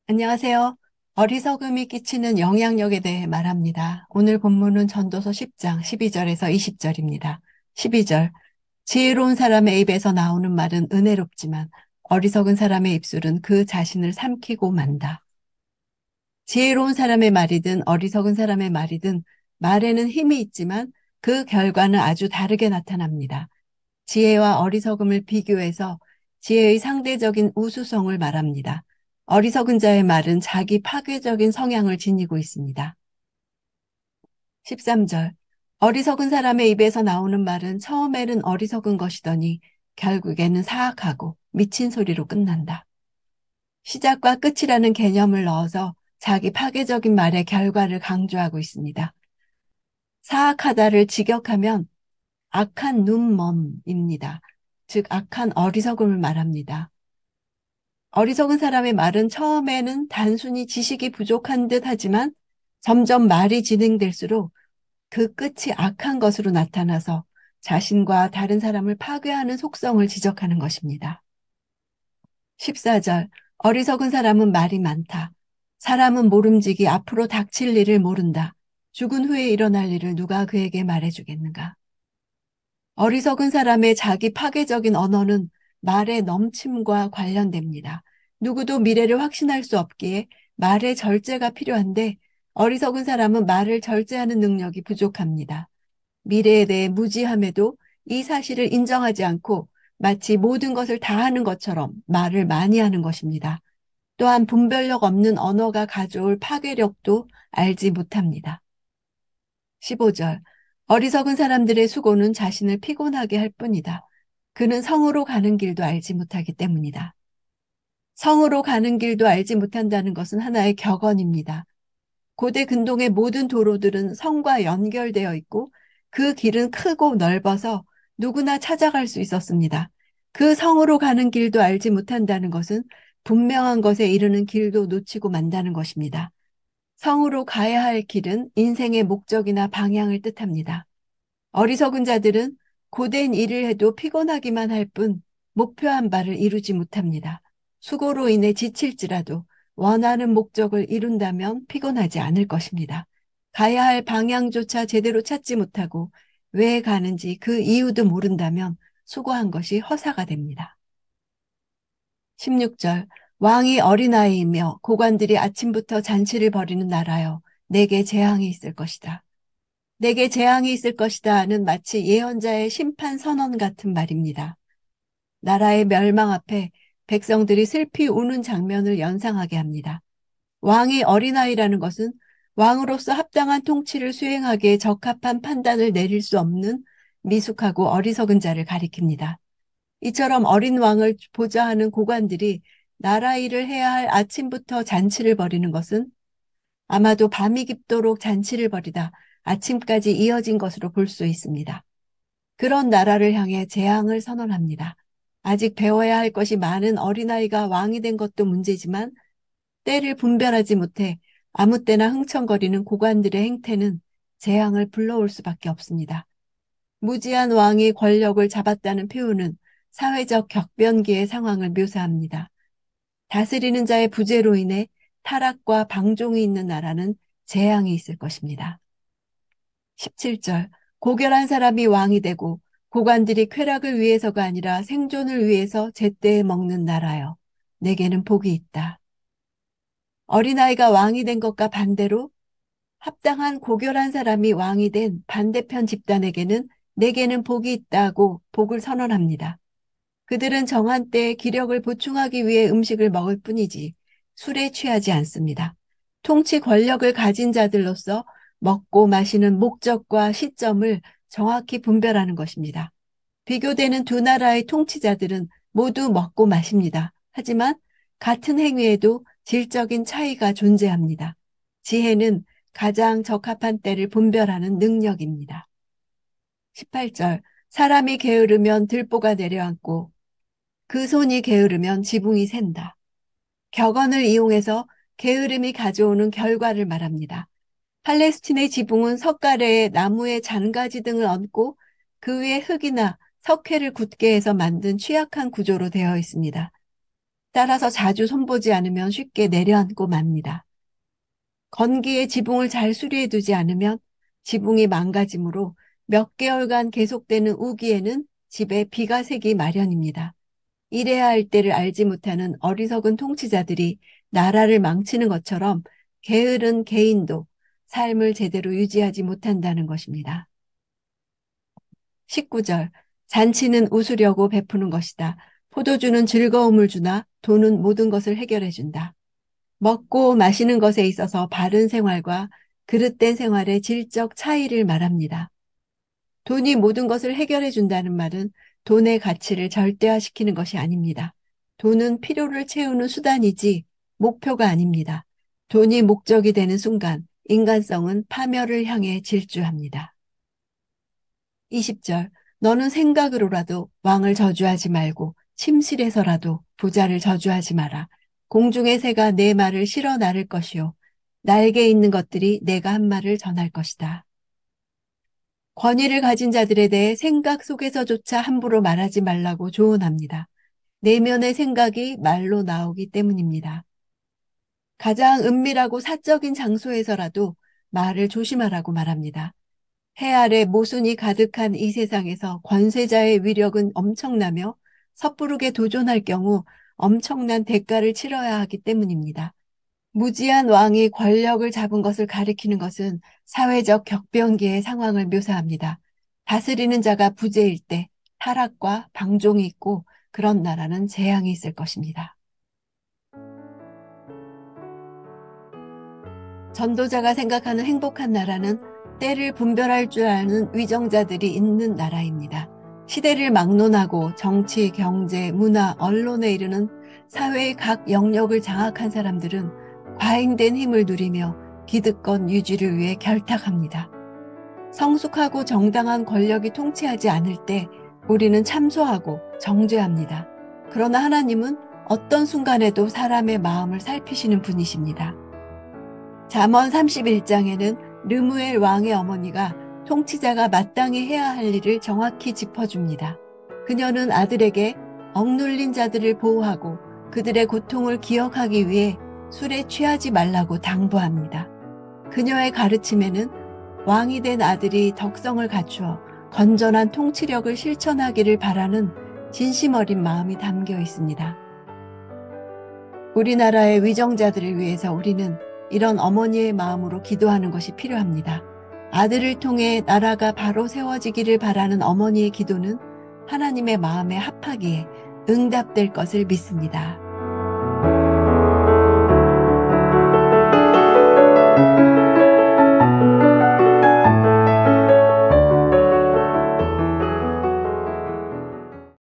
안녕하세요. 어리석음이 끼치는 영향력에 대해 말합니다. 오늘 본문은 전도서 10장 12절에서 20절입니다. 12절. 지혜로운 사람의 입에서 나오는 말은 은혜롭지만 어리석은 사람의 입술은 그 자신을 삼키고 만다. 지혜로운 사람의 말이든 어리석은 사람의 말이든 말에는 힘이 있지만 그 결과는 아주 다르게 나타납니다. 지혜와 어리석음을 비교해서 지혜의 상대적인 우수성을 말합니다. 어리석은 자의 말은 자기 파괴적인 성향을 지니고 있습니다. 13절. 어리석은 사람의 입에서 나오는 말은 처음에는 어리석은 것이더니 결국에는 사악하고 미친 소리로 끝난다. 시작과 끝이라는 개념을 넣어서 자기 파괴적인 말의 결과를 강조하고 있습니다. 사악하다를 직역하면 악한 눈먼입니다. 즉 악한 어리석음을 말합니다. 어리석은 사람의 말은 처음에는 단순히 지식이 부족한 듯 하지만 점점 말이 진행될수록 그 끝이 악한 것으로 나타나서 자신과 다른 사람을 파괴하는 속성을 지적하는 것입니다. 14절. 어리석은 사람은 말이 많다. 사람은 모름지기 앞으로 닥칠 일을 모른다. 죽은 후에 일어날 일을 누가 그에게 말해주겠는가. 어리석은 사람의 자기 파괴적인 언어는 말의 넘침과 관련됩니다. 누구도 미래를 확신할 수 없기에 말의 절제가 필요한데 어리석은 사람은 말을 절제하는 능력이 부족합니다. 미래에 대해 무지함에도 이 사실을 인정하지 않고 마치 모든 것을 다 하는 것처럼 말을 많이 하는 것입니다. 또한 분별력 없는 언어가 가져올 파괴력도 알지 못합니다. 15절. 어리석은 사람들의 수고는 자신을 피곤하게 할 뿐이다. 그는 성으로 가는 길도 알지 못하기 때문이다. 성으로 가는 길도 알지 못한다는 것은 하나의 격언입니다. 고대 근동의 모든 도로들은 성과 연결되어 있고 그 길은 크고 넓어서 누구나 찾아갈 수 있었습니다. 그 성으로 가는 길도 알지 못한다는 것은 분명한 것에 이르는 길도 놓치고 만다는 것입니다. 성으로 가야 할 길은 인생의 목적이나 방향을 뜻합니다. 어리석은 자들은 고된 일을 해도 피곤하기만 할 뿐 목표한 바를 이루지 못합니다. 수고로 인해 지칠지라도 원하는 목적을 이룬다면 피곤하지 않을 것입니다. 가야 할 방향조차 제대로 찾지 못하고 왜 가는지 그 이유도 모른다면 수고한 것이 허사가 됩니다. 16절. 왕이 어린아이이며 고관들이 아침부터 잔치를 벌이는 나라여 내게 재앙이 있을 것이다. 내게 재앙이 있을 것이다는 마치 예언자의 심판 선언 같은 말입니다. 나라의 멸망 앞에 백성들이 슬피 우는 장면을 연상하게 합니다. 왕이 어린아이라는 것은 왕으로서 합당한 통치를 수행하기에 적합한 판단을 내릴 수 없는 미숙하고 어리석은 자를 가리킵니다. 이처럼 어린 왕을 보좌하는 고관들이 나라 일을 해야 할 아침부터 잔치를 벌이는 것은 아마도 밤이 깊도록 잔치를 벌이다 아침까지 이어진 것으로 볼 수 있습니다. 그런 나라를 향해 재앙을 선언합니다. 아직 배워야 할 것이 많은 어린아이가 왕이 된 것도 문제지만 때를 분별하지 못해 아무 때나 흥청거리는 고관들의 행태는 재앙을 불러올 수밖에 없습니다. 무지한 왕이 권력을 잡았다는 표현은 사회적 격변기의 상황을 묘사합니다. 다스리는 자의 부재로 인해 타락과 방종이 있는 나라는 재앙이 있을 것입니다. 17절. 고결한 사람이 왕이 되고 고관들이 쾌락을 위해서가 아니라 생존을 위해서 제때에 먹는 나라여. 내게는 복이 있다. 어린아이가 왕이 된 것과 반대로 합당한 고결한 사람이 왕이 된 반대편 집단에게는 내게는 복이 있다고 복을 선언합니다. 그들은 정한 때에 기력을 보충하기 위해 음식을 먹을 뿐이지 술에 취하지 않습니다. 통치 권력을 가진 자들로서 먹고 마시는 목적과 시점을 정확히 분별하는 것입니다. 비교되는 두 나라의 통치자들은 모두 먹고 마십니다. 하지만 같은 행위에도 질적인 차이가 존재합니다. 지혜는 가장 적합한 때를 분별하는 능력입니다. 18절. 사람이 게으르면 들보가 내려앉고 그 손이 게으르면 지붕이 샌다. 격언을 이용해서 게으름이 가져오는 결과를 말합니다. 팔레스틴의 지붕은 석가래에 나무의 잔가지 등을 얹고 그 위에 흙이나 석회를 굳게 해서 만든 취약한 구조로 되어 있습니다. 따라서 자주 손보지 않으면 쉽게 내려앉고 맙니다. 건기의 지붕을 잘 수리해두지 않으면 지붕이 망가지므로 몇 개월간 계속되는 우기에는 집에 비가 새기 마련입니다. 이래야 할 때를 알지 못하는 어리석은 통치자들이 나라를 망치는 것처럼 게으른 개인도 삶을 제대로 유지하지 못한다는 것입니다. 19절, 잔치는 웃으려고 베푸는 것이다. 포도주는 즐거움을 주나 돈은 모든 것을 해결해 준다. 먹고 마시는 것에 있어서 바른 생활과 그릇된 생활의 질적 차이를 말합니다. 돈이 모든 것을 해결해 준다는 말은 돈의 가치를 절대화시키는 것이 아닙니다. 돈은 필요를 채우는 수단이지 목표가 아닙니다. 돈이 목적이 되는 순간 인간성은 파멸을 향해 질주합니다. 20절, 너는 생각으로라도 왕을 저주하지 말고 침실에서라도 부자를 저주하지 마라. 공중의 새가 내 말을 실어 나를 것이요. 날개 있는 것들이 내가 한 말을 전할 것이다. 권위를 가진 자들에 대해 생각 속에서조차 함부로 말하지 말라고 조언합니다. 내면의 생각이 말로 나오기 때문입니다. 가장 은밀하고 사적인 장소에서라도 말을 조심하라고 말합니다. 해 아래 모순이 가득한 이 세상에서 권세자의 위력은 엄청나며 섣부르게 도전할 경우 엄청난 대가를 치러야 하기 때문입니다. 무지한 왕이 권력을 잡은 것을 가리키는 것은 사회적 격변기의 상황을 묘사합니다. 다스리는 자가 부재일 때 타락과 방종이 있고 그런 나라는 재앙이 있을 것입니다. 전도자가 생각하는 행복한 나라는 때를 분별할 줄 아는 위정자들이 있는 나라입니다. 시대를 막론하고 정치, 경제, 문화, 언론에 이르는 사회의 각 영역을 장악한 사람들은 과잉된 힘을 누리며 기득권 유지를 위해 결탁합니다. 성숙하고 정당한 권력이 통치하지 않을 때 우리는 참소하고 정죄합니다. 그러나 하나님은 어떤 순간에도 사람의 마음을 살피시는 분이십니다. 잠언 31장에는 르무엘 왕의 어머니가 통치자가 마땅히 해야 할 일을 정확히 짚어줍니다. 그녀는 아들에게 억눌린 자들을 보호하고 그들의 고통을 기억하기 위해 술에 취하지 말라고 당부합니다. 그녀의 가르침에는 왕이 된 아들이 덕성을 갖추어 건전한 통치력을 실천하기를 바라는 진심 어린 마음이 담겨 있습니다. 우리나라의 위정자들을 위해서 우리는 이런 어머니의 마음으로 기도하는 것이 필요합니다. 아들을 통해 나라가 바로 세워지기를 바라는 어머니의 기도는 하나님의 마음에 합하기에 응답될 것을 믿습니다.